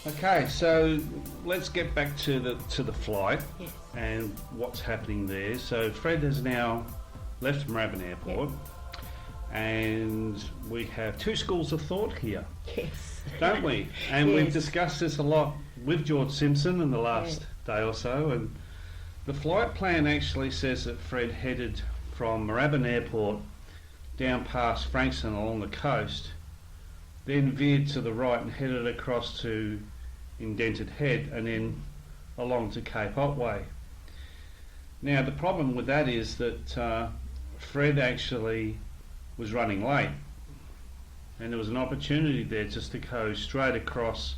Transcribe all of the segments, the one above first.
Okay, so let's get back to the flight and what's happening there. So Fred has now left Moorabbin Airport, and we have two schools of thought here, don't we? And we've discussed this a lot with George Simpson in the last day or so, and the flight plan actually says that Fred headed from Moorabbin Airport down past Frankston along the coast, then veered to the right and headed across to Indented Head and then along to Cape Otway. Now the problem with that is that Fred actually was running late, and there was an opportunity there just to go straight across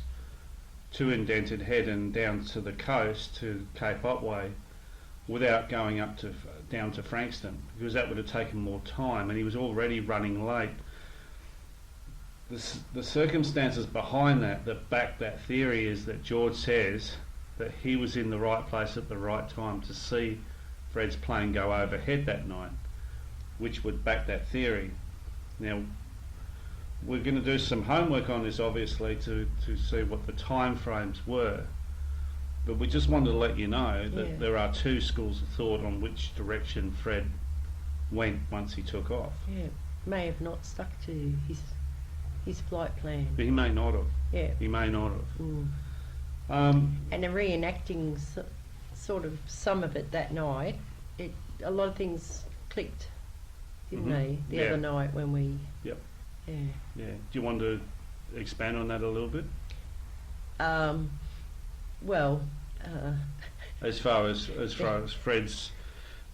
to Indented Head and down to the coast to Cape Otway without going up to down to Frankston, because that would have taken more time, and he was already running late. The circumstances behind that back that theory is that George says that he was in the right place at the right time to see Fred's plane go overhead that night, which would back that theory. Now, we're going to do some homework on this, obviously, to see what the time frames were, but we just wanted to let you know that there are two schools of thought on which direction Fred went once he took off. Yeah, may have not stuck to his flight plan. But he may not have. Yeah. He may not have. And the reenacting sort of some of it that night, a lot of things clicked, didn't they, the other night when we... Yep. Yeah. Yeah. Do you want to expand on that a little bit? Well... as far as Fred's...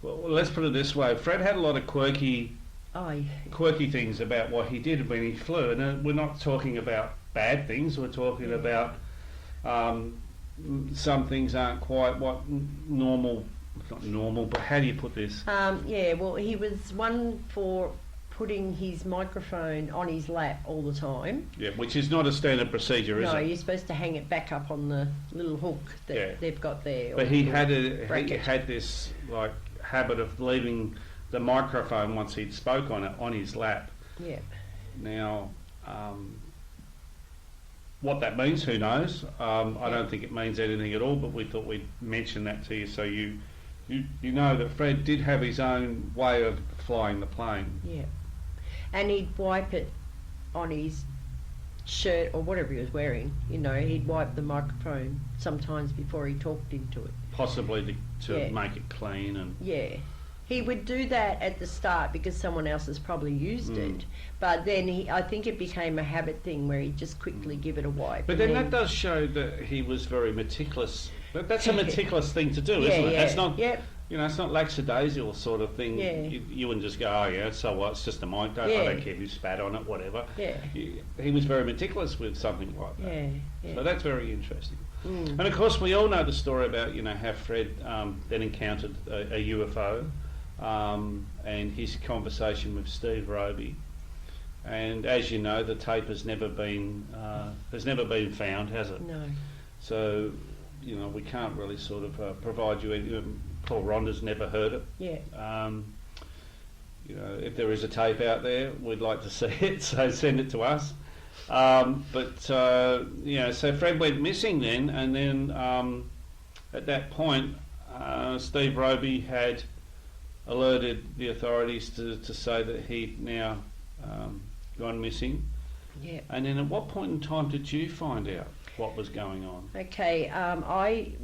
Well, let's put it this way. Fred had a lot of quirky things about what he did when he flew, and we're not talking about bad things. We're talking about some things aren't quite what normal. Not normal, but how do you put this? Well, he was one for putting his microphone on his lap all the time. Yeah, which is not a standard procedure, is it? No, you're supposed to hang it back up on the little hook that they've got there. But he had this like habit of leaving the microphone once he'd spoke on it on his lap. Yeah. Now, what that means, who knows? I don't think it means anything at all, but we thought we'd mention that to you so you know that Fred did have his own way of flying the plane. Yeah. And he'd wipe it on his shirt or whatever he was wearing. You know, he'd wipe the microphone sometimes before he talked into it. Possibly to make it clean and... Yeah. He would do that at the start because someone else has probably used it, but then I think it became a habit thing where he'd just quickly give it a wipe. But then that does show that he was very meticulous. That's a meticulous thing to do, isn't it? That's not, you know, it's not lackadaisical sort of thing. You wouldn't just go, oh yeah, so what? It's just a mic. I don't care who spat on it, whatever. Yeah. He was very meticulous with something like that. So that's very interesting. And of course, we all know the story about how Fred then encountered a UFO. And his conversation with Steve Roby, and as you know, the tape has never been found, has it? No. So, we can't really sort of provide you any. Paul Rhonda's never heard it. Yeah. If there is a tape out there, we'd like to see it. So send it to us. So Fred went missing then, and then at that point, Steve Roby had alerted the authorities to say that he'd now gone missing. Yeah. And then at what point in time did you find out what was going on? Okay, I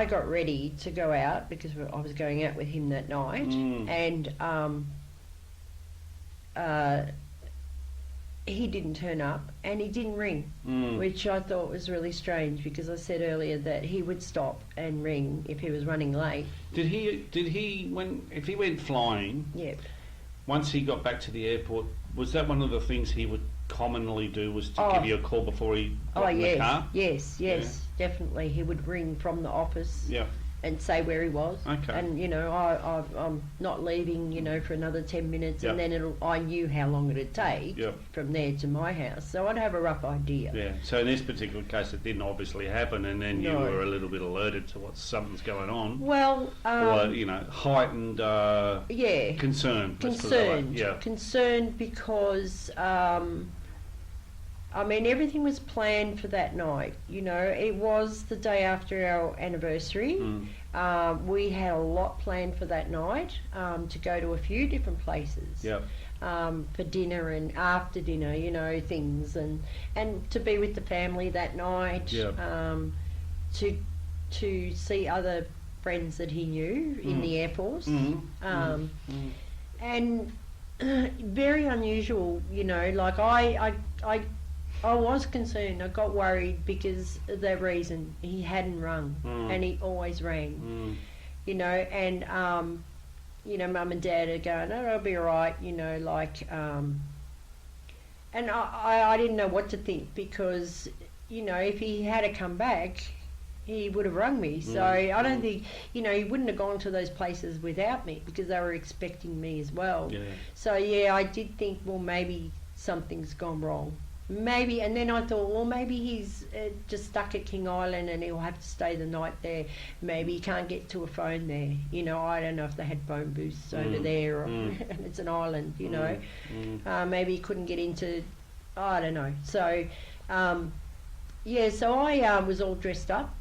got ready to go out because I was going out with him that night, and he didn't turn up and he didn't ring, which I thought was really strange because I said earlier that he would stop and ring if he was running late. Did he if he went flying? Yep. Once he got back to the airport, was that one of the things he would commonly do, was to give you a call before he got in the car? Yes, definitely. He would ring from the office. Yeah. And say where he was. Okay. And I'm not leaving, for another 10 minutes, and then I knew how long it'd take from there to my house, so I'd have a rough idea. Yeah. So in this particular case, it didn't obviously happen, and then you were a little bit alerted to something's going on. Well, or heightened concern. Concerned because I mean, everything was planned for that night. You know, it was the day after our anniversary. We had a lot planned for that night, to go to a few different places. Yep. For dinner and after dinner, you know, things, and to be with the family that night. Yep. To see other friends that he knew in the Air Force. And very unusual, you know, like I was concerned. I got worried because of the reason he hadn't rung, and he always rang, you know, and you know, Mum and Dad are going, oh, it'll be all right, you know, like, and I didn't know what to think, because, you know, if he had to come back, he would have rung me. So I don't think, you know, he wouldn't have gone to those places without me, because they were expecting me as well. Yeah. So yeah, I did think, well, maybe something's gone wrong. Maybe, and then I thought, well, maybe he's just stuck at King Island and he'll have to stay the night there. Maybe he can't get to a phone there. You know, I don't know if they had phone booths over there, or and it's an island, you know. Maybe he couldn't get into, I don't know. So, yeah, so I was all dressed up,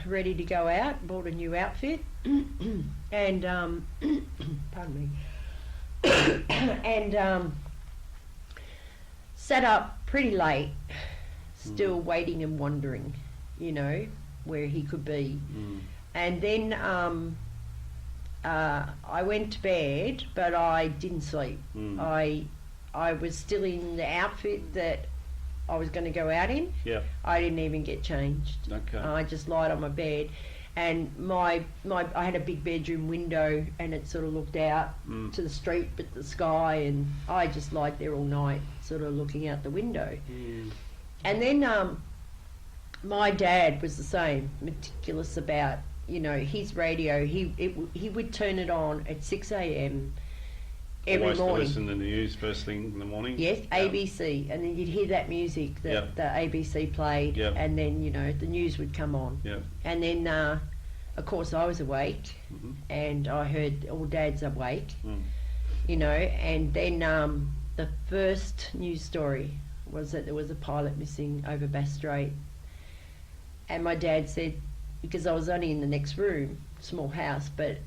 ready to go out, bought a new outfit, and, pardon me, and sat up pretty late, still waiting and wondering, you know, where he could be. And then I went to bed, but I didn't sleep. I was still in the outfit that I was going to go out in. Yeah. I didn't even get changed. Okay. I just lied on my bed, and I had a big bedroom window, and it sort of looked out to the street, but the sky, and I just lied there all night, sort of looking out the window. And then my dad was the same, meticulous about, you know, his radio. He would turn it on at 6 a.m. every Always morning. to listen to the news first thing in the morning. Yes, ABC, and then you'd hear that music that the ABC played, and then, you know, the news would come on. And then, of course, I was awake, and I heard all Dad's awake, you know, and then the first news story was that there was a pilot missing over Bass Strait, and my dad said, because I was only in the next room, small house, but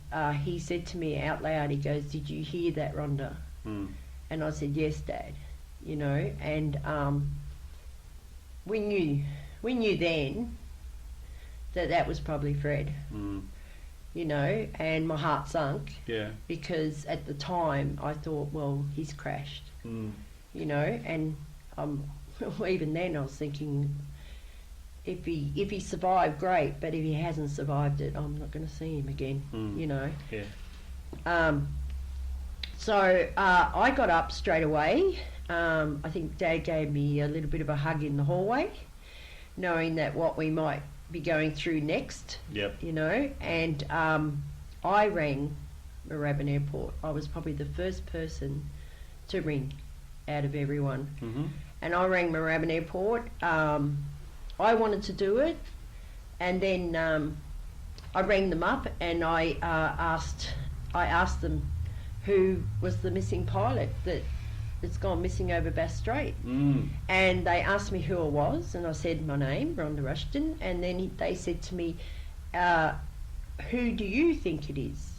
he said to me out loud, he goes, "Did you hear that, Rhonda?" And I said, "Yes, Dad," you know, and we knew then that was probably Fred, you know, and my heart sunk, because at the time I thought, well, he's crashed, you know, and even then I was thinking, if he survived, great, but if he hasn't survived it, I'm not going to see him again, you know. So I got up straight away. I think Dad gave me a little bit of a hug in the hallway, knowing that what we might be going through next, you know, and I rang Moorabbin Airport. I was probably the first person to ring out of everyone. And I rang Moorabbin Airport. I wanted to do it, and then I rang them up, and I asked them who was the missing pilot that's gone missing over Bass Strait. And they asked me who I was, and I said my name, Rhonda Rushton, and then they said to me, who do you think it is?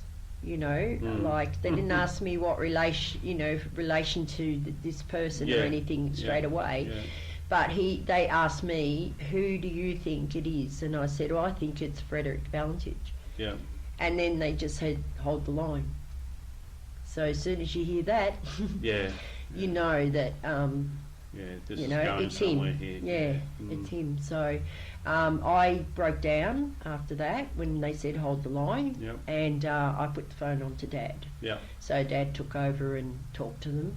You know, like, they didn't ask me what relation to this person or anything straight away. But they asked me, who do you think it is? And I said, I think it's Frederick Valentich. And then they just said, hold the line. So as soon as you hear that, you know that, this you know, is going it's him. Here. It's him. So I broke down after that when they said hold the line, and I put the phone on to Dad. So Dad took over and talked to them.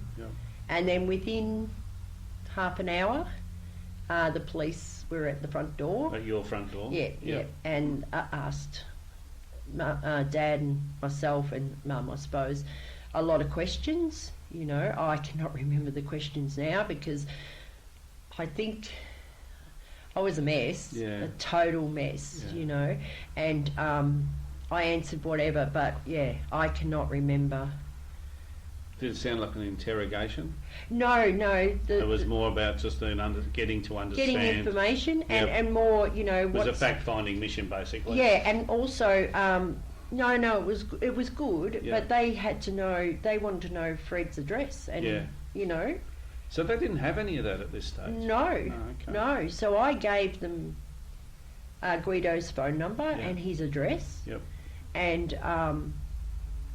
And then within half an hour, the police were at the front door. At your front door? And asked Dad and myself and Mum, I suppose, a lot of questions. You know, I cannot remember the questions now, because I think I was a mess, a total mess, you know, and I answered whatever, but I cannot remember Did it sound like an interrogation? No. It was more about just getting to understand. Getting information and more, you know. It was a fact-finding mission, basically. Yeah, and also, it was good, but they had to know, they wanted to know Fred's address and, you know. So they didn't have any of that at this stage? No. So I gave them Guido's phone number and his address. Yep.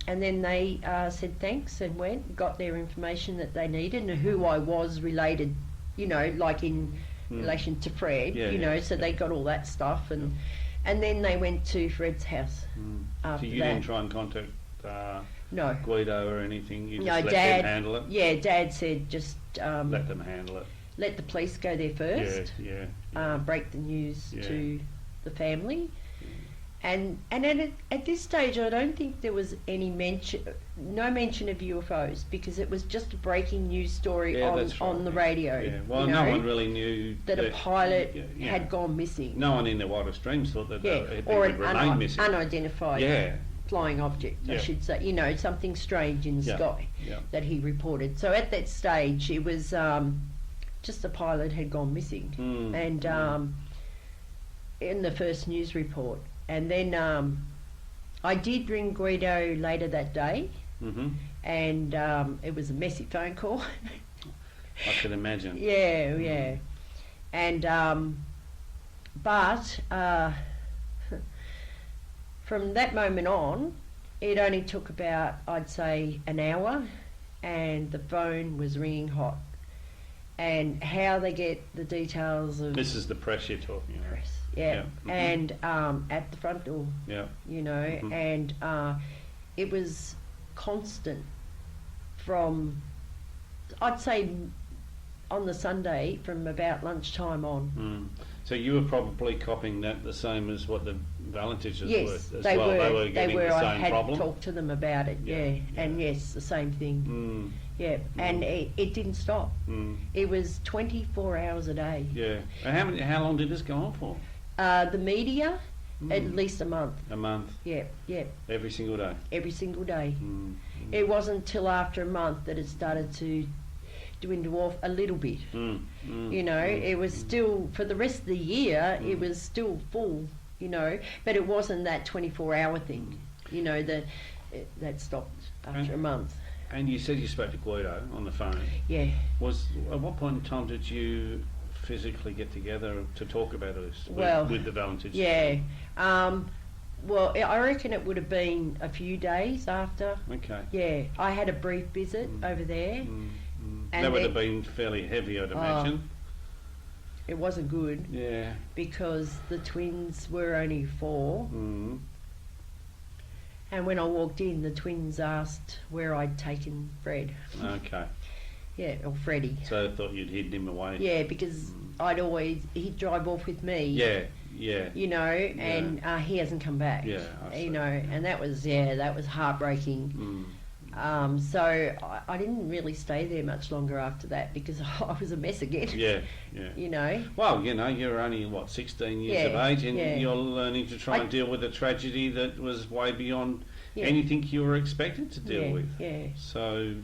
And then they said thanks and got their information that they needed and who I was related, you know, like in relation to Fred, so they got all that stuff and then they went to Fred's house after So you didn't try and contact no. Guido or anything? You just let them handle it? Yeah, Dad said just... let them handle it. Let the police go there first. Break the news to the family. And at this stage, I don't think there was no mention of UFOs because it was just a breaking news story on the radio. Yeah. Well, no one really knew that a pilot had gone missing. No one in their wildest dreams thought that they would remain missing. Unidentified flying object, I should say. You know, something strange in the sky that he reported. So at that stage, it was just a pilot had gone missing, and in the first news report. And then I did ring Guido later that day, and it was a messy phone call. I can imagine. Yeah. And but from that moment on, it only took about, I'd say, an hour, and the phone was ringing hot. And how they get the details of... This is the press you're talking about. Press. And at the front door, you know, and it was constant from, I'd say, on the Sunday from about lunchtime on. So you were probably copying that the same as what the Valentiches were as well. They were getting the same I problem? had talked to them about it, and yes, the same thing. And it didn't stop. It was 24 hours a day. Yeah. And how long did this go on for? The media, at least a month. A month? Yeah. Every single day? Every single day. It wasn't till after a month that it started to dwindle off a little bit. You know, it was still, for the rest of the year, it was still full, you know, but it wasn't that 24-hour thing, you know, that stopped after a month. And you said you spoke to Guido on the phone. Yeah. At what point in time did you physically get together to talk about this with the Valentich? Yeah. Well, I reckon it would have been a few days after. Okay. Yeah. I had a brief visit over there. And that would have been fairly heavy, I'd imagine. It wasn't good. Yeah. Because the twins were only 4. And when I walked in, the twins asked where I'd taken Fred. Okay. Yeah, or Freddie. So they thought you'd hidden him away. Yeah, because he'd drive off with me. Yeah. You know, and he hasn't come back. Yeah, I see. You know, and that was heartbreaking. So I didn't really stay there much longer after that because I was a mess again. Yeah. You know. Well, you know, you're only 16 years of age, and you're learning to try and deal with a tragedy that was way beyond anything you were expected to deal with. Yeah. So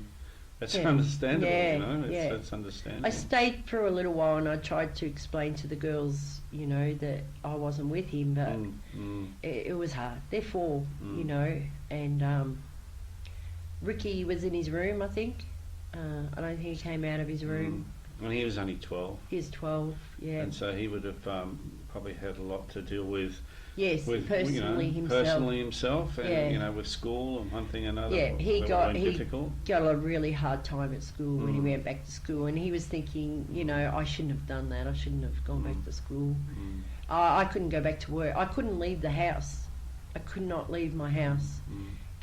that's understandable. You know, it's understandable. I stayed for a little while, and I tried to explain to the girls, you know, that I wasn't with him, but it was hard. They're 4, you know, and. Ricky was in his room, I think. I don't think he came out of his room. And he was only 12. He was 12, yeah. And so he would have probably had a lot to deal with. Yes, personally himself. Personally himself, and you know, with school and one thing and another. Yeah, he got a really hard time at school when he went back to school, and he was thinking, you know, I shouldn't have done that. I shouldn't have gone back to school. I couldn't go back to work. I couldn't leave the house. I could not leave my house.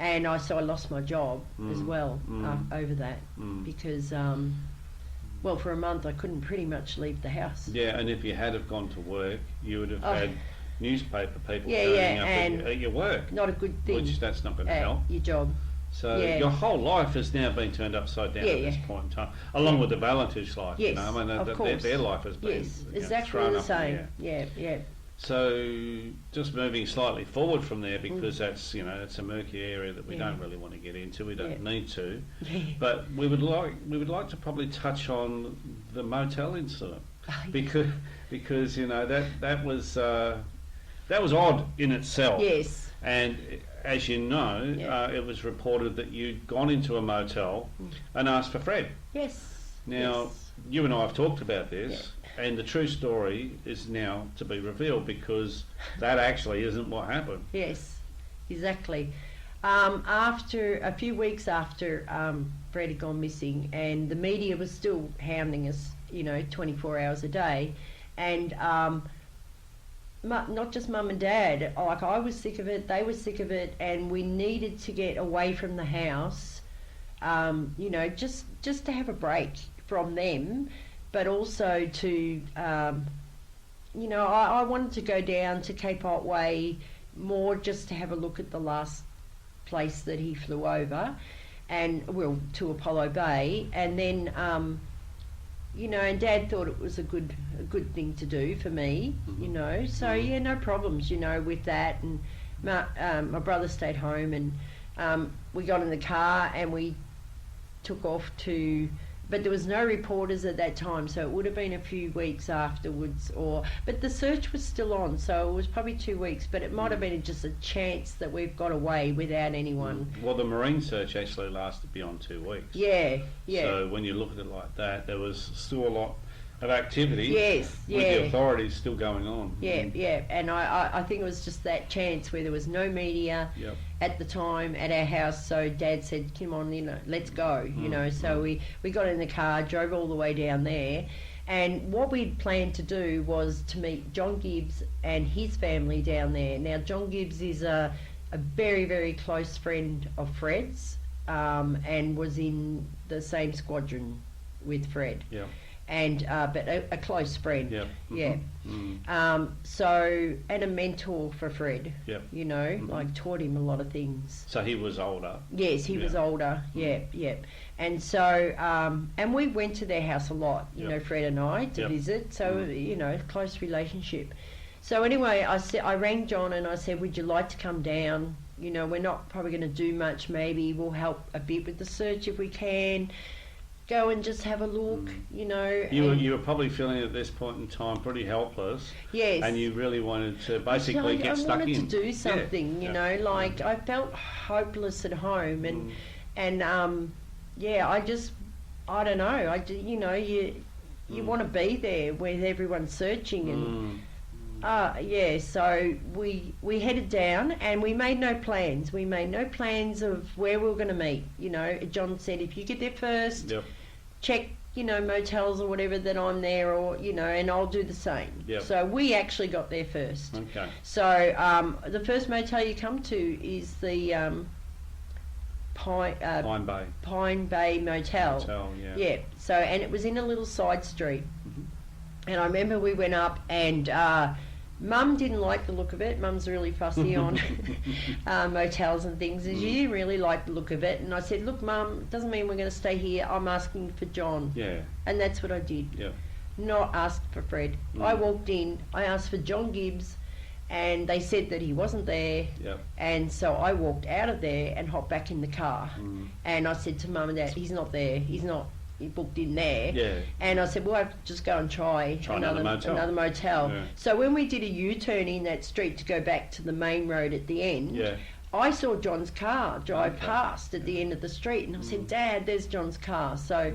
And so I lost my job as well over that because, for a month I couldn't pretty much leave the house. Yeah, and if you had have gone to work, you would have had newspaper people turning up at your work. Not a good thing. Which that's not going to help. Your job. So your whole life has now been turned upside down at this point in time, along with the Valentich life. Yes, you know, I mean, of course. Their life has been exactly the same. Yeah. So just moving slightly forward from there, because that's, you know, it's a murky area that we don't really want to get into. We don't need to, but we would like to probably touch on the motel incident, because you know that was odd in itself. Yes. And as you know, it was reported that you'd gone into a motel and asked for Fred. Yes. Now, you and I have talked about this, and the true story is now to be revealed, because that actually isn't what happened. Yes, exactly. After a few weeks after Fred had gone missing, and the media was still hounding us, you know, 24 hours a day, and not just mum and dad, like I was sick of it, they were sick of it, and we needed to get away from the house, you know, just to have a break from them, but also to, you know, I wanted to go down to Cape Otway more just to have a look at the last place that he flew over, and well, to Apollo Bay, and then you know, and Dad thought it was a good thing to do for me, you know, so yeah, no problems, you know, with that. And my brother stayed home, and we got in the car and we took off to, but there was no reporters at that time, so it would have been a few weeks afterwards, but the search was still on, so it was probably 2 weeks, but it might have been just a chance that we've got away without anyone. Well, the marine search actually lasted beyond 2 weeks. Yeah. So when you look at it like that, there was still a lot of activity with the authorities still going on. And I think it was just that chance where there was no media at the time at our house, so Dad said, come on, you know, let's go, you know, so we got in the car, drove all the way down there, and what we'd planned to do was to meet John Gibbs and his family down there. Now, John Gibbs is a very, very close friend of Fred's, and was in the same squadron with Fred. And but a close friend, so, and a mentor for Fred, you know, like taught him a lot of things. So he was older. Yes, he was older. And so, and we went to their house a lot, you know, Fred and I, to visit. So you know, close relationship. So anyway, I rang John and I said, would you like to come down? You know, we're not probably going to do much. Maybe we'll help a bit with the search if we can. Go and just have a look, you know. You were probably feeling at this point in time pretty helpless. Yes. And you really wanted to basically get stuck in. I wanted to do something, you know, like I felt hopeless at home, and I don't know, you know, you want to be there where everyone's searching, and so we headed down and we made no plans. We made no plans of where we were going to meet. You know, John said, if you get there first, check, you know, motels or whatever that I'm there, or, you know, and I'll do the same. So we actually got there first. Okay. So the first motel you come to is the Pine Bay Motel. So, and it was in a little side street. And I remember we went up, and Mum didn't like the look of it. Mum's really fussy on motels and things, and she didn't really like the look of it. And I said, look, Mum, it doesn't mean we're going to stay here. I'm asking for John. And that's what I did. Not asked for Fred. I walked in, I asked for John Gibbs, and they said that he wasn't there. And so I walked out of there and hopped back in the car. And I said to Mum and Dad, he's not there. He booked in there. And I said, well, I have to just go and try another motel. So when we did a U-turn in that street to go back to the main road at the end, I saw John's car drive past at the end of the street, and I said, Dad, there's John's car. So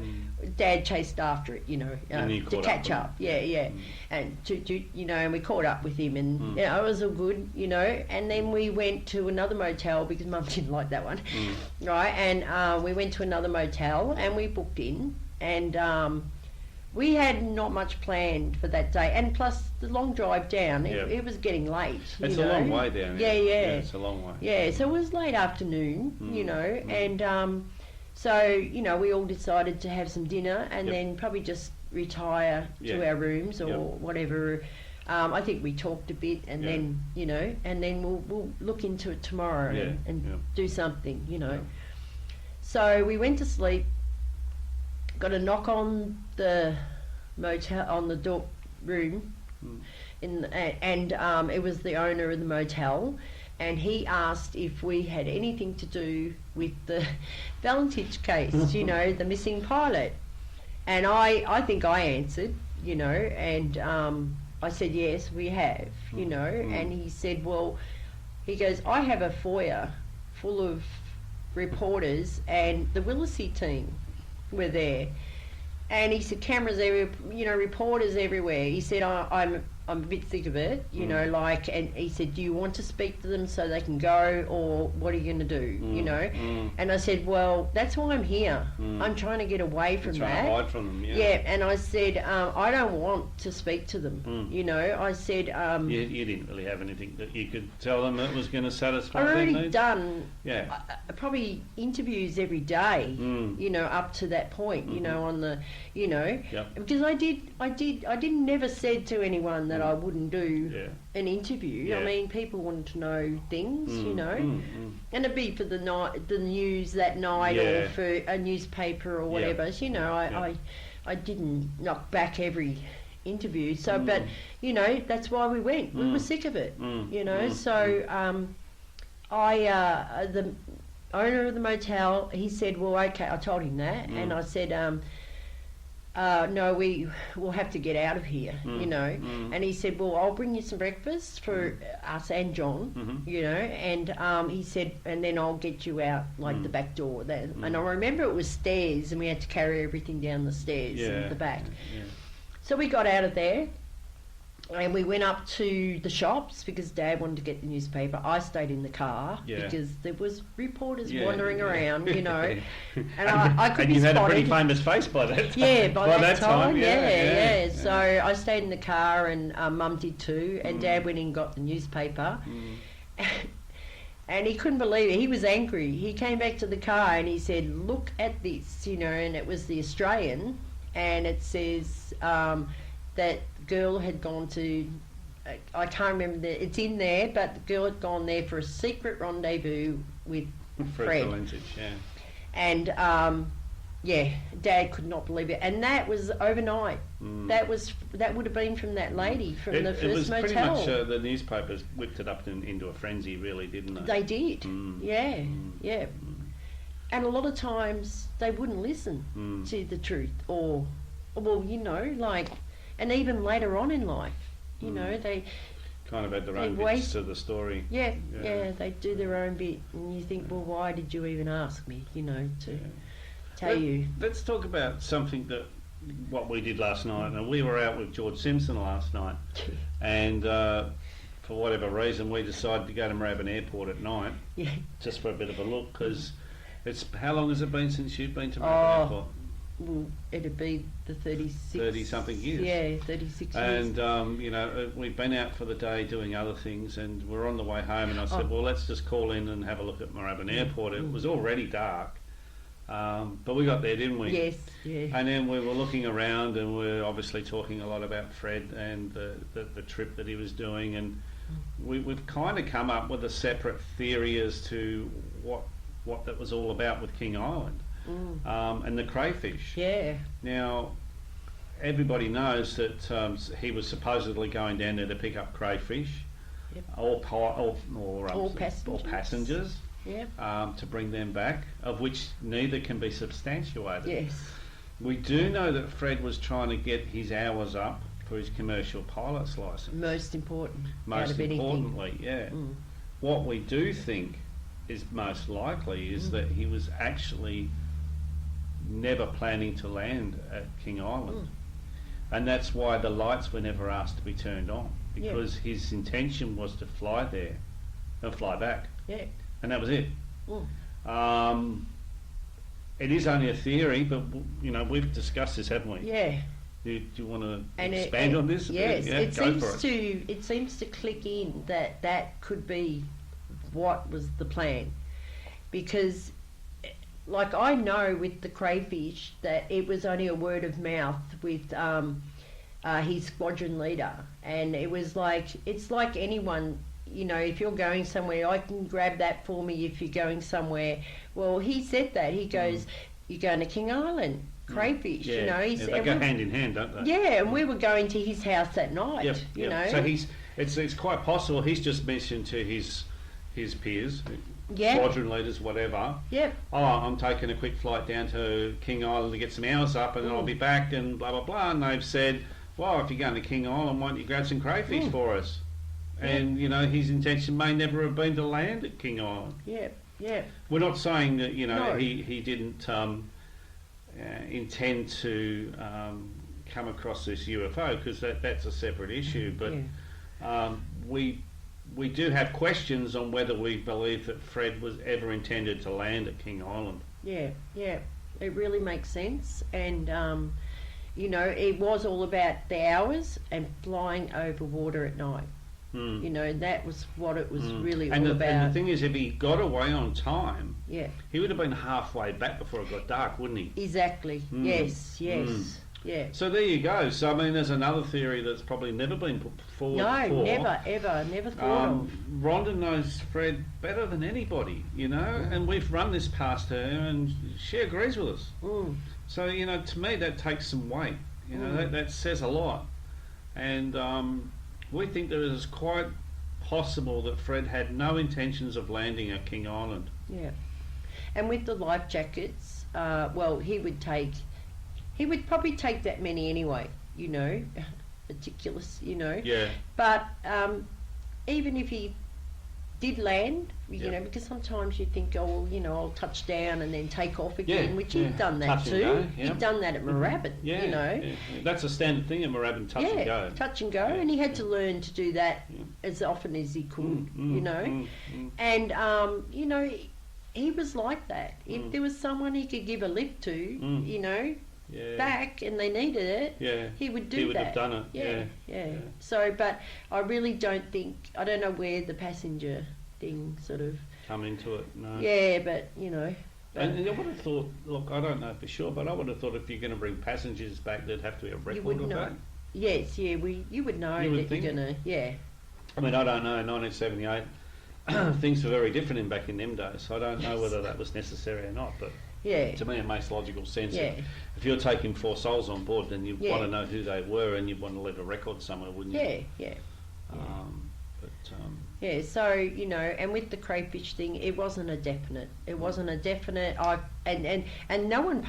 Dad chased after it, you know, to catch up. And to you know, and we caught up with him, and you know, it was all good, you know. And then we went to another motel because Mum didn't like that one, right? And we went to another motel and we booked in, and we had not much planned for that day, and plus the long drive down, it was getting late. It's a long way down. Yeah, it's a long way. Yeah, so it was late afternoon, you know, and so, you know, we all decided to have some dinner and then probably just retire to our rooms or whatever. I think we talked a bit, and then, you know, and then we'll look into it tomorrow and do something, you know. So we went to sleep. Got a knock on the motel, on the door room, and it was the owner of the motel, and he asked if we had anything to do with the Valentich case, you know, the missing pilot. And I think I answered, you know, and I said, yes, we have, you know, and he said, well, he goes, I have a foyer full of reporters, and the Willisey team were there. And he said, cameras everywhere, you know, reporters everywhere. He said, I'm a bit sick of it, you know, like, and he said, do you want to speak to them so they can go, or what are you going to do, you know? And I said, well, that's why I'm here. I'm trying to get away from that. Trying to hide from them, yeah, and I said, I don't want to speak to them, you know. I said... you didn't really have anything that you could tell them that was going to satisfy I've their already needs? done probably interviews every day, you know, up to that point, you know, on the, you know, because I didn't never said to anyone that I wouldn't do an interview. I mean, people wanted to know things, you know, and it'd be for the news that night, or for a newspaper or whatever. So, you know, I didn't knock back every interview. So, but you know, that's why we went. We were sick of it, you know. So, the owner of the motel, he said, well, okay. I told him that, and I said, no, we will have to get out of here, you know. And he said, well, I'll bring you some breakfast for us and John, you know. And he said, and then I'll get you out, like, the back door. And I remember it was stairs, and we had to carry everything down the stairs at the back. So we got out of there, and we went up to the shops because Dad wanted to get the newspaper. I stayed in the car because there was reporters wandering around, you know, and I could be spotted. And you had a pretty famous face by that time. Yeah, by that time, yeah. So I stayed in the car, and Mum did too, and Dad went in and got the newspaper. And he couldn't believe it. He was angry. He came back to the car and he said, look at this, you know, and it was the Australian, and it says that girl had gone to, I can't remember, it's in there, but the girl had gone there for a secret rendezvous with Fred. Valentich, and Dad could not believe it, and that was overnight. That would have been from that lady from the first motel. It was pretty much the newspapers whipped it up into a frenzy, really, didn't they? They did, yeah. And a lot of times they wouldn't listen to the truth, or well, you know, like. And even later on in life, you know, they kind of had their own bits to the story. Yeah, they do their own bit, and you think, well, why did you even ask me, you know, to tell you? Let's talk about something what we did last night. And we were out with George Simpson last night, and for whatever reason, we decided to go to Moorabbin Airport at night, just for a bit of a look, because how long has it been since you've been to Moorabbin Airport? Well, it'd be the 30-something years. Yeah, 36 years. And, you know, we've been out for the day doing other things, and we're on the way home, and I said, well, let's just call in and have a look at Moorabbin Airport. It was already dark, but we got there, didn't we? Yes, yeah. And then we were looking around, and we're obviously talking a lot about Fred and the trip that he was doing, and we've kind of come up with a separate theory as to what that was all about with King Island. And the crayfish. Yeah. Now, everybody knows that he was supposedly going down there to pick up crayfish, or passengers, to bring them back, of which neither can be substantiated. Yes. We do know that Fred was trying to get his hours up for his commercial pilot's license. Most importantly, What we do think is most likely is that he was actually never planning to land at King Island, and that's why the lights were never asked to be turned on, because his intention was to fly there and fly back, and that was it. It is only a theory, but you know, we've discussed this, haven't we? Do you want to expand on this? Yes, it seems to click in that could be what was the plan, because like I know with the crayfish that it was only a word of mouth with his squadron leader, and it was like, it's like anyone, you know, if you're going somewhere, I can grab that for me if you're going somewhere. Well, he said that, he goes, you're going to King Island, crayfish. Yeah. You know, They go hand in hand, don't they? Yeah, and we were going to his house at night. Yep, you know. So it's quite possible he's just mentioned to his peers, Yeah. squadron leaders, whatever. Yep. Oh, I'm taking a quick flight down to King Island to get some hours up, and then I'll be back, and blah blah blah. And they've said, well, if you're going to King Island, why don't you grab some crayfish for us? And you know, his intention may never have been to land at King Island. Yeah. Yeah. We're not saying that No. he didn't intend to come across this UFO, because that's a separate issue. But we do have questions on whether we believe that Fred was ever intended to land at King Island. Yeah. Yeah. It really makes sense, and you know, it was all about the hours and flying over water at night. You know, that was what it was really all about. And the thing is, if he got away on time, yeah, he would have been halfway back before it got dark, wouldn't he? Exactly. Yes. Yeah. So there you go. So I mean, there's another theory that's probably never been put forward before. Never thought of. Rhonda knows Fred better than anybody, you know, and we've run this past her, and she agrees with us. So you know, to me, that takes some weight. You know, that says a lot, and we think that it is quite possible that Fred had no intentions of landing at King Island. Yeah, and with the life jackets, well, he would probably take that many anyway, you know, meticulous, you know. Yeah. But even if he did land, you know, because sometimes you think, oh, well, you know, I'll touch down and then take off again, which he'd done that touch too. And go, He'd done that at Moorabbin, you know. Yeah. That's a standard thing at Moorabbin, touch and go. Touch and go, and he had to learn to do that as often as he could, you know. And, you know, he was like that. If there was someone he could give a lift to, you know, back and they needed it, he would do that. He would have done it. Yeah. So, but I really don't think, I don't know where the passenger thing sort of come into it. No. Yeah, but you know. And I would have thought, look, I don't know for sure, but I would have thought if you're going to bring passengers back, there'd have to be a record of that. Yes, you would know that you're going to, I mean, I don't know, 1978, things were very different back in them days, so I don't know whether that was necessary or not, but to me it makes logical sense. If you're taking 4 souls on board, then you want to know who they were, and you want to leave a record somewhere, wouldn't you? So you know, and with the crayfish thing, it wasn't a definite. It wasn't a definite. And no one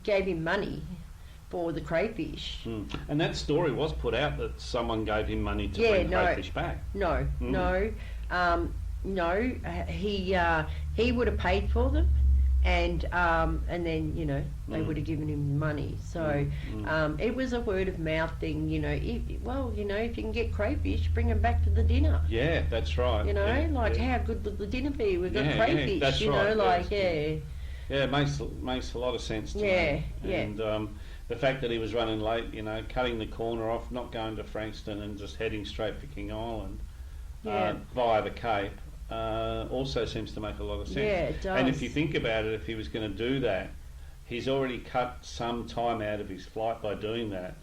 gave him money for the crayfish. And that story was put out that someone gave him money to bring crayfish back. No. He would have paid for them, and then you know they would have given him money. So it was a word of mouth thing. You know, if you can get crayfish, bring them back for the dinner. Yeah, that's right. You know, how good would the dinner be? We've got crayfish. That's you right. know, Yeah, it makes a lot of sense to me. And the fact that he was running late, you know, cutting the corner off, not going to Frankston and just heading straight for King Island via the Cape, also seems to make a lot of sense. Yeah, it does. And if you think about it, if he was going to do that, he's already cut some time out of his flight by doing that,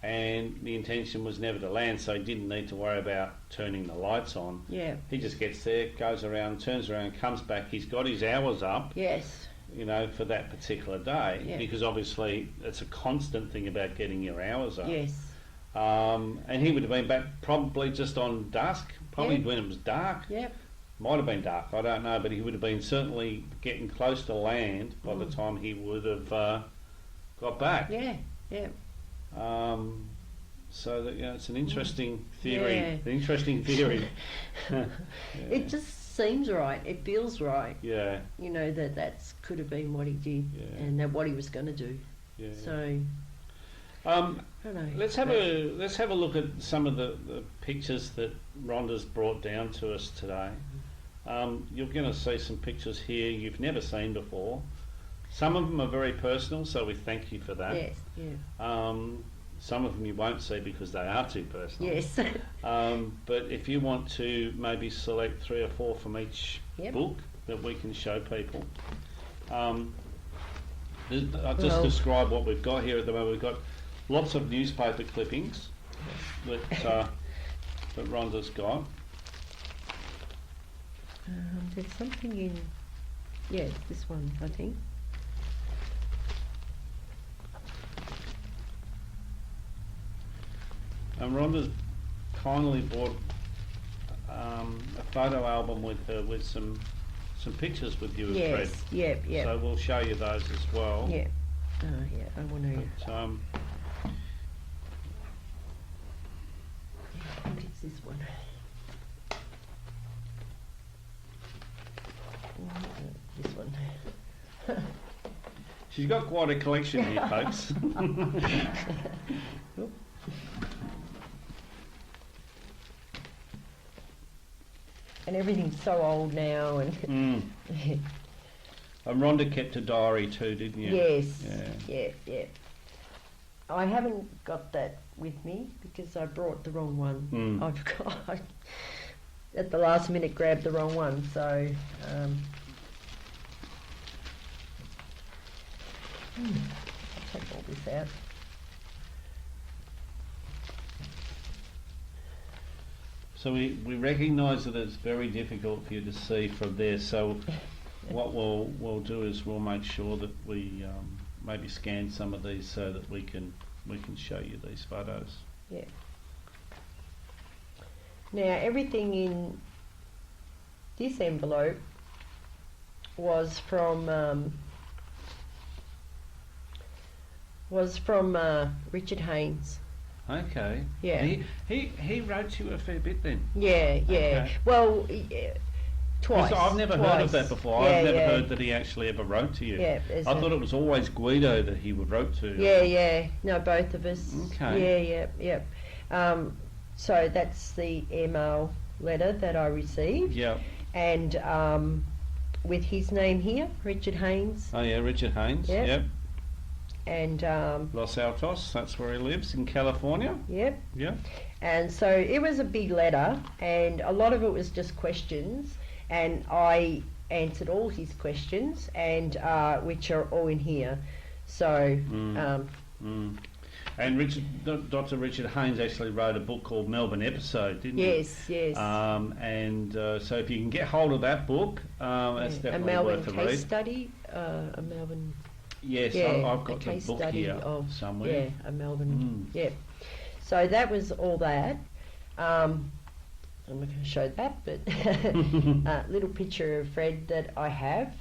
and the intention was never to land, so he didn't need to worry about turning the lights on. Yeah. He just gets there, goes around, turns around, comes back. He's got his hours up. Yes. You know, for that particular day, because obviously it's a constant thing about getting your hours up. Yes. And he would have been back probably just on dusk, probably when it was dark. Yep. Might have been dark, I don't know, but he would have been certainly getting close to land by the time he would have got back. Yeah. So that it's an interesting theory. An interesting theory. It just seems right. It feels right. Yeah. You know that's could have been what he did, and that what he was going to do. Yeah. So. I don't know. Let's have a look at some of the pictures that Rhonda's brought down to us today. You're going to see some pictures here you've never seen before. Some of them are very personal, so we thank you for that. Yes. Yeah. Some of them you won't see because they are too personal. Yes. But if you want to maybe select 3 or 4 from each book that we can show people. I'll just describe what we've got here at the moment. We've got lots of newspaper clippings that Rhonda's got. There's something in... Yeah, this one, I think. And Rhonda's kindly bought a photo album with her with some pictures with you and Fred. Yes, yep. So we'll show you those as well. Yeah. Oh, yeah, I want to... But, I think it's this one. This one. she's got quite a collection here, folks. And everything's so old now, and And Rhonda kept a diary too, didn't you? yes, yeah. I haven't got that with me because I brought the wrong one. I forgot. At the last minute grabbed the wrong one, so I'll take all this out. So we recognise that it's very difficult for you to see from there, so what we'll do is we'll make sure that we maybe scan some of these so that we can show you these photos. Yeah. Now everything in this envelope was from Richard Haynes. Okay. Yeah. He wrote you a fair bit then. Yeah. Okay. Well, twice. 'Cause I've never heard of that before. Yeah, I've never heard that he actually ever wrote to you. Yeah. I thought it was always Guido that he would wrote to. Yeah. No, both of us. Okay. Yeah. So that's the email letter that I received. Yeah. And with his name here, Richard Haynes. Oh yeah, Richard Haynes. Yep. Yep. And Los Altos, that's where he lives in California. Yep. Yeah. And so it was a big letter, and a lot of it was just questions, and I answered all his questions, and which are all in here. So. And Dr. Richard Haynes actually wrote a book called Melbourne Episode, didn't he? Yes. So if you can get hold of that book, that's definitely worth a read. A Melbourne case study, a Melbourne. Yes, Yeah, I've got a the case book study here of somewhere. Yeah, a Melbourne. Yeah. So that was all that. I'm not going to show that, but a little picture of Fred that I have.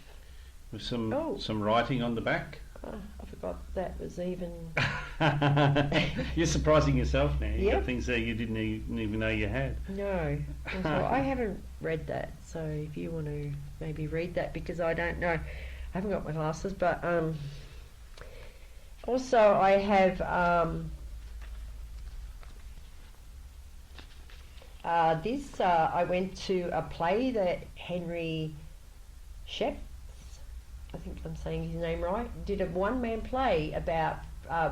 With some writing on the back. I forgot that was even. You're surprising yourself now. You Yep. got things there you didn't even know you had. No, so I haven't read that. So if you want to maybe read that, because I don't know, I haven't got my glasses. But also I have this. I went to a play that Henry Shep, I think I'm saying his name right, did a one-man play about,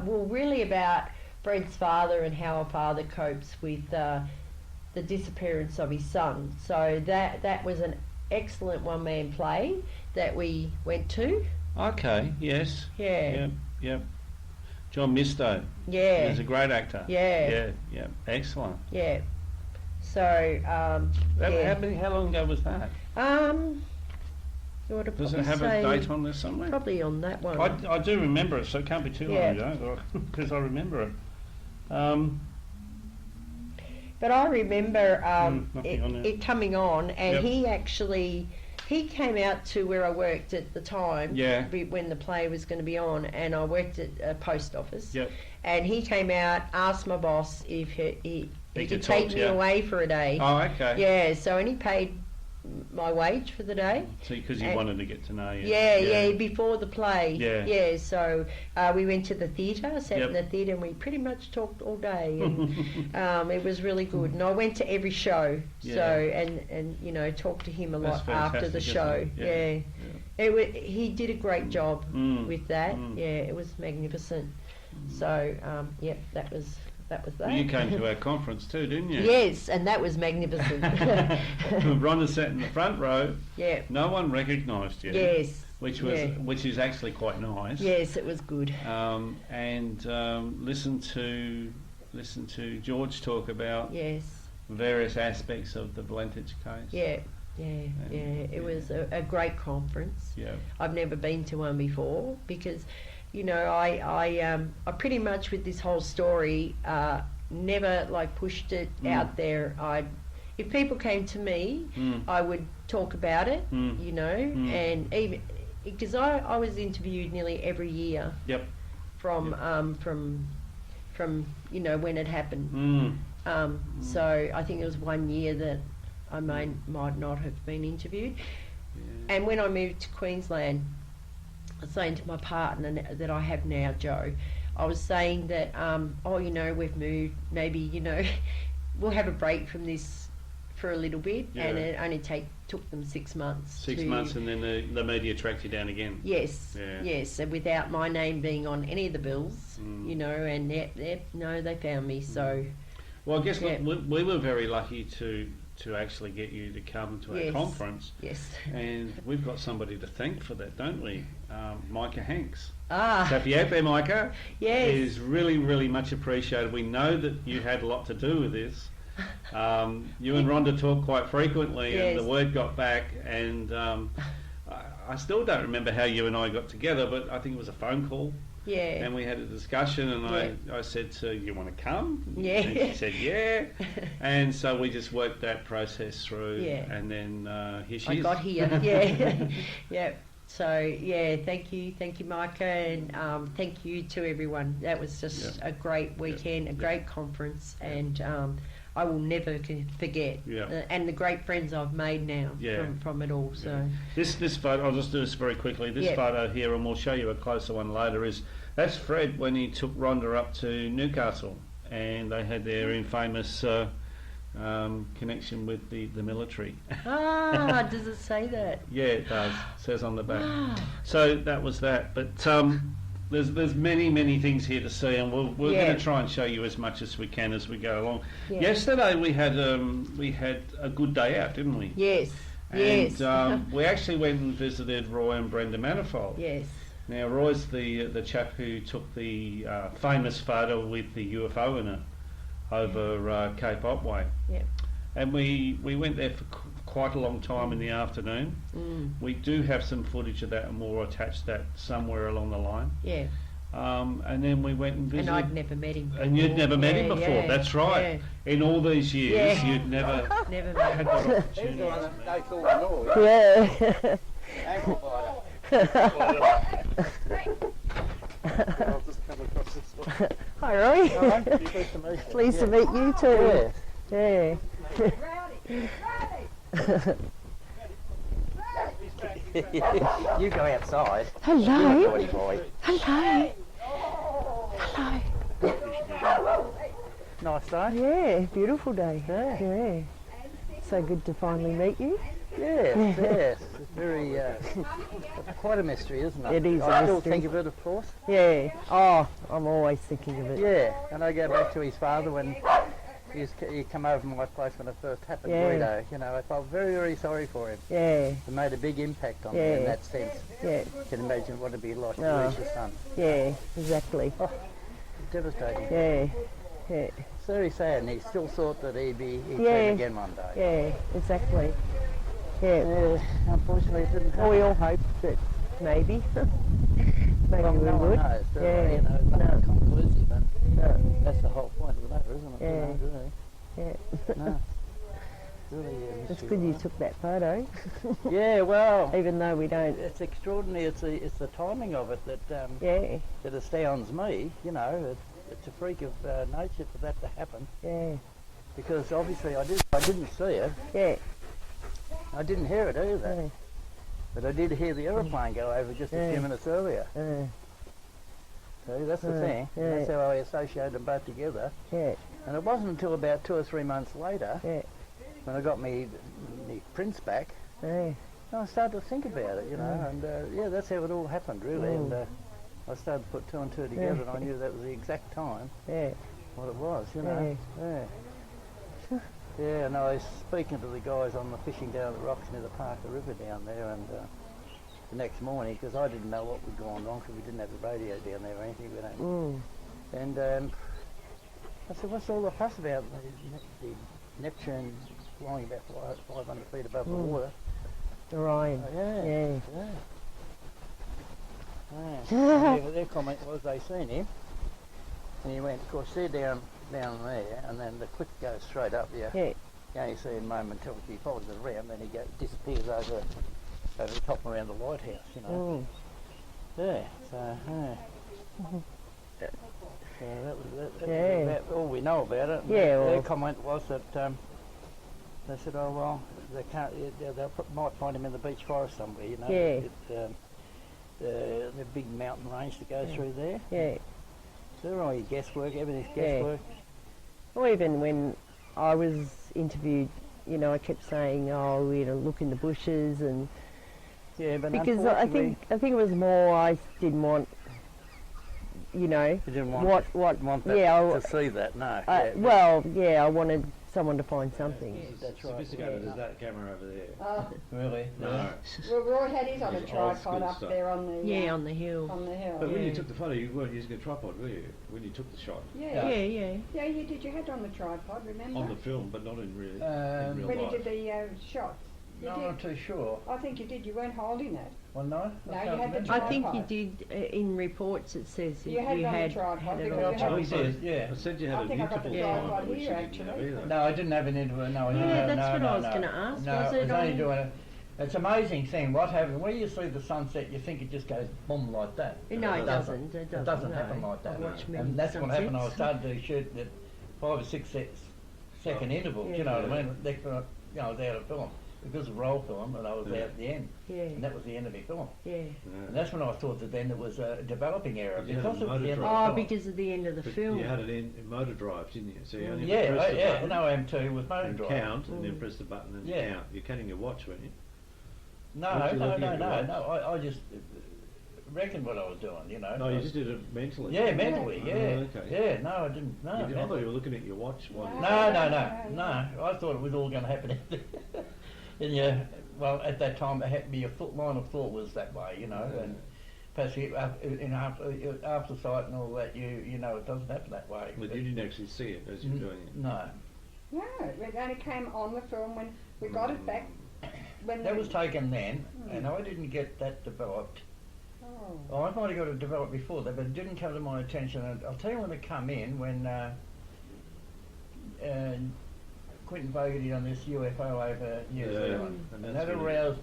really about Fred's father and how a father copes with the disappearance of his son. So that was an excellent one-man play that we went to. Okay, yes. Yeah. Yep. John Misto. Yeah. He's a great actor. Yeah. Yeah. Excellent. Yeah. So, How long ago was that? Does it have a date on there somewhere? Probably on that one. I do remember it, so it can't be too long ago, because I remember it. But I remember it it coming on, and Yep. he came out to where I worked at the time, Yeah. when the play was going to be on, and I worked at a post office. Yep. And he came out, asked my boss if he He could could talk take to me you. away for a day. Oh, okay. Yeah, so and he paid my wage for the day. So, because he And- wanted to get to know you. Yeah, before the play. Yeah. Yeah, so we went to the theatre, sat Yep. in the theatre, and we pretty much talked all day. And it was really good. And I went to every show, Yeah. so and talked to him a That's lot after the fantastic, show. isn't it? Yeah. He did a great job with that. Yeah, it was magnificent. So that was that. Well, you came to our conference too, didn't you? Yes, and that was magnificent. Rhonda sat in the front row. Yeah. No one recognised you. Yes. Which is actually quite nice. Yes, it was good. And listen to George talk about Yes. various aspects of the Valentich case. Yeah. It was a great conference. Yeah. I've never been to one before because, I pretty much with this whole story never like pushed it out there. If people came to me, I would talk about it, you know, and even because I was interviewed nearly every year. Yep. From you know when it happened. So I think it was 1 year that I might not have been interviewed. Yeah. And when I moved to Queensland, I was saying to my partner that I have now, Joe, I was saying that, oh, you know, we've moved, maybe, you know, we'll have a break from this for a little bit, and it only took them 6 months. 6 months, and then the media tracked you down again. Yes, yes, and without my name being on any of the bills, you know, and no, they found me, so... Well, I guess we were very lucky to actually get you to come to our conference. Yes. And we've got somebody to thank for that, don't we? Micah Hanks. Ah. So if you're out there, Micah, yes, it is really, really much appreciated. We know that you had a lot to do with this. You and Rhonda talk quite frequently, and the word got back, and I still don't remember how you and I got together, but I think it was a phone call. Yeah. And we had a discussion, and I said to you, want to come? Yeah. And she said, yeah. And so we just worked that process through, and then here she is. I got here, yeah. Yeah. So, yeah, thank you, Micah, and thank you to everyone. That was just a great weekend, a great conference, and I will never forget. And the great friends I've made now from it all. So this photo, I'll just do this very quickly. This photo here, and we'll show you a closer one later, that's Fred when he took Rhonda up to Newcastle, and they had their infamous connection with the military. Ah, does it say that? Yeah, it does. It says on the back. So that was that. But there's many things here to see, and we're going to try and show you as much as we can as we go along. Yesterday we had a good day out, didn't we? Yes. And we actually went and visited Roy and Brenda Manifold. Yes. Now Roy's the chap who took the famous photo with the UFO in it over Cape Otway. Yeah. And we went there for quite a long time in the afternoon. We do have some footage of that, and we'll attach that somewhere along the line. Yeah. And then we went and visited. And I'd never met him before. And you'd never met him before, that's right. Yeah. In all these years, you'd never met had that opportunity. Yeah. Hi, Roy. Hello. Pleased to meet you too. Yeah. You go outside. Hello. Naughty boy. Hello. Hello. Nice day. Yeah, beautiful day. Yeah. So good to finally meet you. Yes. It's very, it's quite a mystery, isn't it? It is I a still mystery. think of it, of course. Yeah. Oh, I'm always thinking of it. Yeah, and I go back to his father when he come over from my place when it first happened, Guido. You know, I felt very, very sorry for him. Yeah. It made a big impact on me in that sense. Yeah. You can imagine what it'd be like to lose your son. Yeah, exactly. Oh, devastating. Yeah. It's very sad, and he still thought that he'd turn again one day. Yeah, exactly. Yeah. Unfortunately, it didn't happen. Well, we all hope that maybe. Maybe Well, we no would. one knows, do they? You know, it's not conclusive, and that's the whole point of the matter, isn't it? Yeah. You know, really. Yeah. No. Really, It's good you took that photo. Yeah, well, Even though we don't. it's extraordinary. It's the timing of it that that astounds me. You know, it's a freak of nature for that to happen. Yeah. Because obviously I didn't see it. Yeah. I didn't hear it either. Yeah. But I did hear the aeroplane go over just a few minutes earlier. So that's the thing. Yeah. That's how I associated them both together. Yeah. And it wasn't until about 2 or 3 months later, when I got me prints back, Yeah. I started to think about it, you know, and that's how it all happened, really. And I started to put two and two together, and I knew that was the exact time what it was, you know. Yeah, and I was speaking to the guys on the fishing down the rocks near the Parker River down there, and the next morning, because I didn't know what was going on, because we didn't have the radio down there or anything. We don't. And I said, what's all the fuss about? The Neptune flying about 500 feet above the water. Orion. Their comment was they seen him, and he went, of course, they're down down there, and then the cliff goes straight up. Yeah. You only see him momentarily. He follows it around, then he disappears over the top around the lighthouse. You know. Yeah. So. So that was about all we know about it. Their comment was that they said, "Oh well, they can't. They might find him in the beach forest somewhere." You know. The big mountain range that goes through there. So they're all your guesswork. Everything's guesswork. Well, even when I was interviewed, you know, I kept saying, "Oh, you know, look in the bushes," and but because I think it was more I didn't want. You know, you didn't want that to see that, no. Well, I wanted someone to find something. That's right. Sophisticated as that camera over there. Really? No. Well, Roy had his on a tripod up there on the on the hill. On the hill. But when you took the photo, you weren't using a tripod, were you? When you took the shot. Yeah, you did. You had it on the tripod, remember? On the film, but not in real when life. you did the shots. No, I'm not too sure. I think you did. You weren't holding it. Well, no. No, you had the I tripod. think you did. In reports, it says you had it on the tripod. I said you had I think I got the tripod here actually. No, I didn't have an interview. No, that's what I was going to ask. No, was it it was only doing it. It's an amazing thing. What happens when you see the sunset? You think it just goes boom like that. No, it doesn't. It doesn't happen like that. And that's what happened. I started to shoot at 5 or 6 second intervals. You know what I mean? You know, out of film. Because of roll film, and I was there at the end. And that was the end of the film. And that's when I thought that then it was a developing error. Because it was the end of the film. Because of the end of the film. You had it in motor drive, didn't you? So you only press the button. No, M2 was motor drive. Count, and then press the button and count. You're counting your watch, weren't you? No. I just reckoned what I was doing, you know. No, you just did it mentally. Yeah, mentally, okay. Yeah, no, I didn't. No, I thought you were looking at your watch. No. I thought it was all going to happen. And well, at that time, your line of thought was that way, you know, and perhaps after sight and all that, you know, it doesn't happen that way. But you didn't actually see it as you were doing it. No. No, it only came on the film when we got it back. When that was taken then, and I didn't get that developed. I might have got it developed before that, but it didn't come to my attention. And I'll tell you when it come in, when Quentin Fogarty on this UFO over New Zealand, and that aroused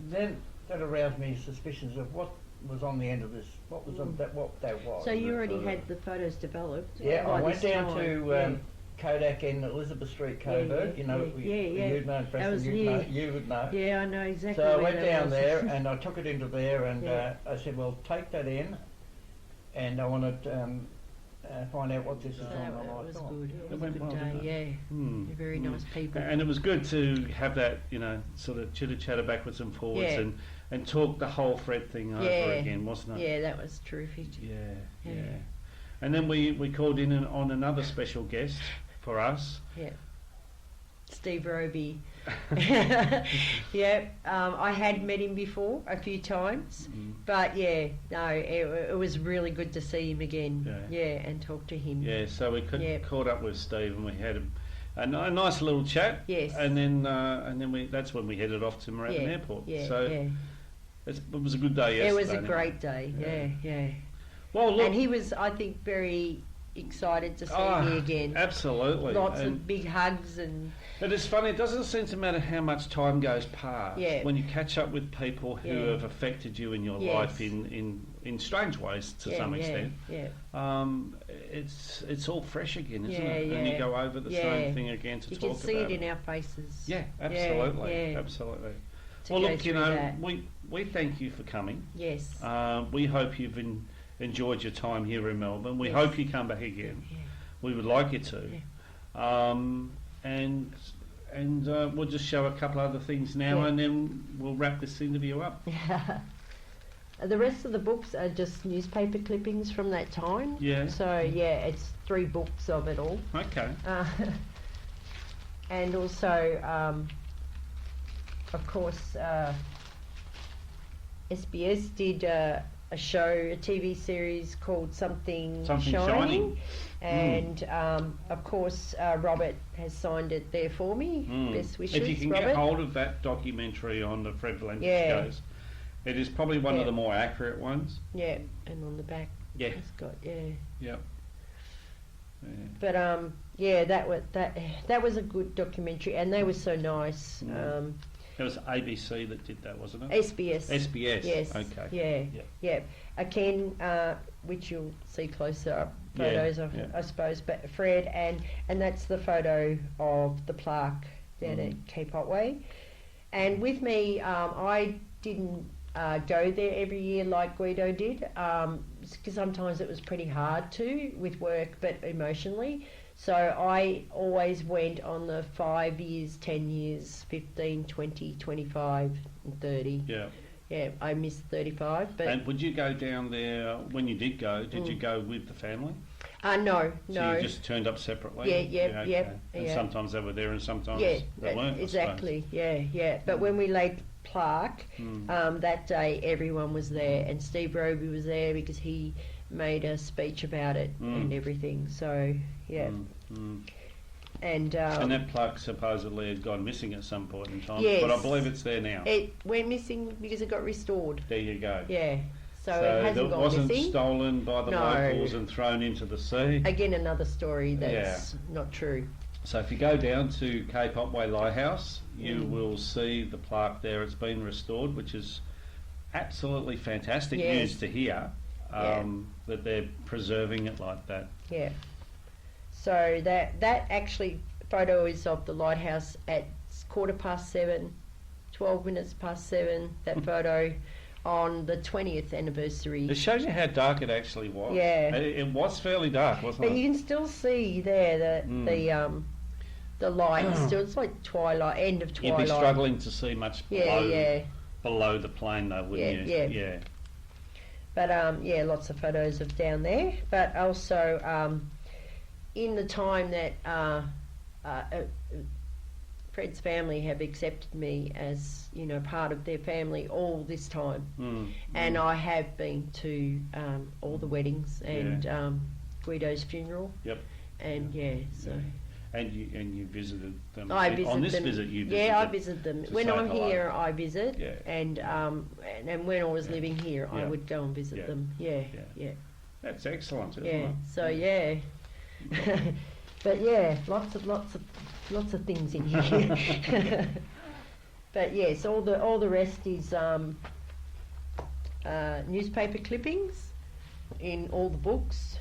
then that aroused me suspicions of what was on the end of this, what was on that, what that was. So you already had the photos developed? Yeah, I went down to Kodak in Elizabeth Street, Coburg. You know, you'd know, Preston, you would know. Yeah, I know exactly. So I went down there and I took it into there, and I said, well, take that in, and I wanted find out what this is on. It was good. It was a good day, They're very nice people. And it was good to have that, you know, sort of chitter-chatter backwards and forwards and talk the whole Fred thing over again, wasn't it? Yeah, that was terrific. Yeah. And then we called in on another special guest for us. Yeah. Steve Roby. I had met him before a few times, but it was really good to see him again. And talk to him. Yeah, so we caught up with Steve and we had a nice little chat. Yes. And then that's when we headed off to Moorabbin Airport. It was a good day yesterday. It was a great day. Yeah. Well, look, and he was, I think, very excited to see me again. Absolutely. Lots of big hugs and. But it's funny, it doesn't seem to matter how much time goes past when you catch up with people who have affected you in your life in strange ways to some extent. It's all fresh again, isn't it? And you go over the same thing again to talk about it. You can see it in our faces. Yeah, absolutely. Absolutely. Well, look, you know, we thank you for coming. Yes. We hope you've enjoyed your time here in Melbourne. We hope you come back again. We would like you to. And we'll just show a couple other things now, and then we'll wrap this interview up. The rest of the books are just newspaper clippings from that time. Yeah. So it's 3 books of it all. Okay. And also, of course, SBS did a TV series called Something Shining. And of course Robert has signed it there for me. Best wishes, if you can Robert. get hold of that documentary on the Fred Valentich shows, it is probably one of the more accurate ones. And on the back it's got But yeah, that was a good documentary, and they were so nice. It was ABC that did that, wasn't it? SBS. SBS. Yes. Okay. Yeah. Again, which you'll see closer up photos of, I suppose. But Fred, and that's the photo of the plaque down at Cape Otway. And with me, I didn't go there every year like Guido did, because sometimes it was pretty hard to with work, but emotionally. So I always went on the 5 years, 10 years, 15, 20, 25, and 30. Yeah. Yeah, I missed 35. But and would you go down there, when you did go, did you go with the family? No. So you just turned up separately? Yeah. And sometimes they were there and sometimes they weren't. Exactly, yeah. But when we laid plaque, that day everyone was there, and Steve Roby was there because he made a speech about it and everything. So yeah. And that plaque supposedly had gone missing at some point in time. Yes. But I believe it's there now. It went missing because it got restored. There you go. Yeah. So it hasn't gone missing. It wasn't stolen by the locals and thrown into the sea. Again, another story that's not true. So if you go down to Cape Otway Lighthouse, you will see the plaque there. It's been restored, which is absolutely fantastic news to hear, that they're preserving it like that. Yeah. So that actually photo is of the lighthouse at 7:15, 12 minutes past 7, that photo on the 20th anniversary. It shows you how dark it actually was. Yeah. It was fairly dark, wasn't it? But you can still see there the light. Still, it's like twilight, end of twilight. You'd be struggling to see much below the plane though, wouldn't you? Yeah. But lots of photos of down there. But also in the time that Fred's family have accepted me as, part of their family all this time. And I have been to all the weddings and Guido's funeral. Yep. And so... And you visited them. I visited on this them. visit. You visited. Yeah, I visit them. When I'm here, I visit. Yeah. And when I was living here, I would go and visit them. Yeah. That's excellent, isn't it? So but lots of things in here. But yes, all the rest is newspaper clippings in all the books,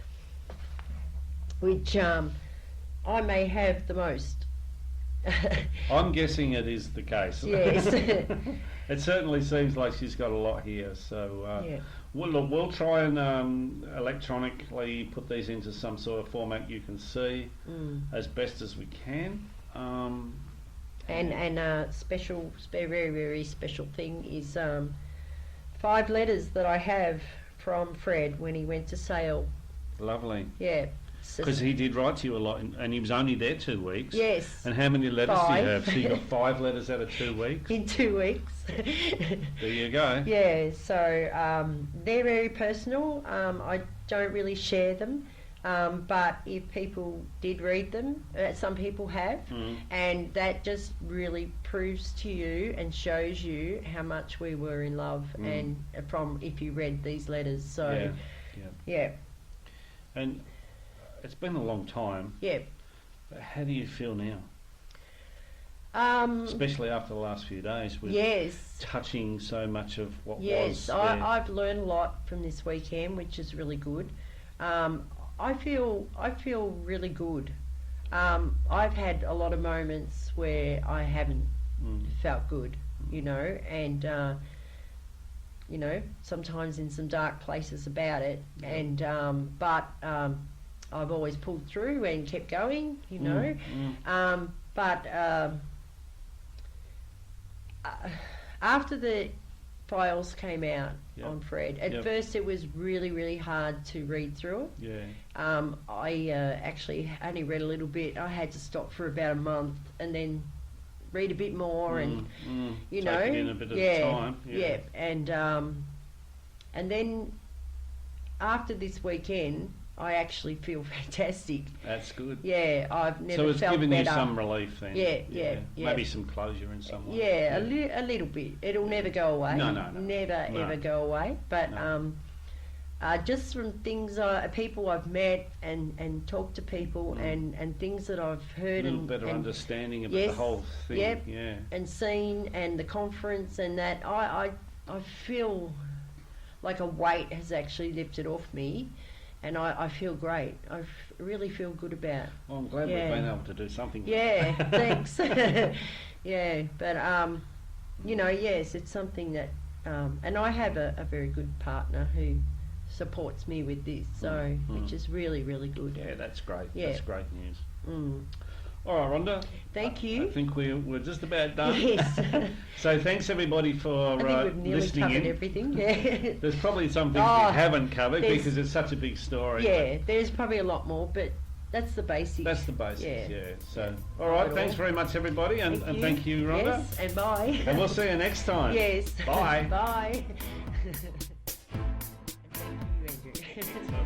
which I may have the most. I'm guessing it is the case. Yes. It certainly seems like she's got a lot here. So we'll try and electronically put these into some sort of format you can see as best as we can. And a very, very special thing is 5 letters that I have from Fred when he went to sail. Lovely. Yeah. Because he did write to you a lot, and he was only there 2 weeks. Yes. And how many letters 5. do you have? So you got 5 letters out of 2 weeks? In 2 weeks. There you go. Yeah, so they're very personal. I don't really share them, but if people did read them, some people have, and that just really proves to you and shows you how much we were in love, and if you read these letters. So, yeah. And it's been a long time. Yeah. But how do you feel now? Especially after the last few days with touching so much of what was there. Yes, I've learned a lot from this weekend, which is really good. I feel really good. I've had a lot of moments where I haven't felt good, and sometimes in some dark places about it, and but I've always pulled through and kept going, but after the files came out on Fred, at first it was really, really hard to read through it. I actually only read a little bit. I had to stop for about a month and then read a bit more and take it in a bit of time. And then after this weekend I actually feel fantastic. That's good. Yeah, I've never felt better. So it's given you some relief then? Yeah. Maybe some closure in some way. Yeah, a little bit. It'll never go away. No. Never ever go away. But just from things, people I've met and talked to people and things that I've heard. A little better understanding about yes, the whole thing. Yep, yeah. and seen, and the conference and that, I feel like a weight has actually lifted off me, and I feel great. Really feel good about. Well, I'm glad we've been able to do something. Yeah, thanks. Yeah, but you know, yes, it's something that, and I have a very good partner who supports me with this, so which is really, really good. Yeah, that's great. Yeah. That's great news. Mm. All right, Rhonda. Thank you. I think we're just about done. Yes. So thanks everybody for I think we've nearly listening covered in. everything. Yeah. There's probably some things we haven't covered because it's such a big story. Yeah, there's probably a lot more, but that's the basics. That's the basics, yeah. So, Yeah. all right, thanks very much everybody, and thank you, Rhonda. Yes, and bye. And we'll see you next time. Yes. Bye. Bye. Thank you, Andrew.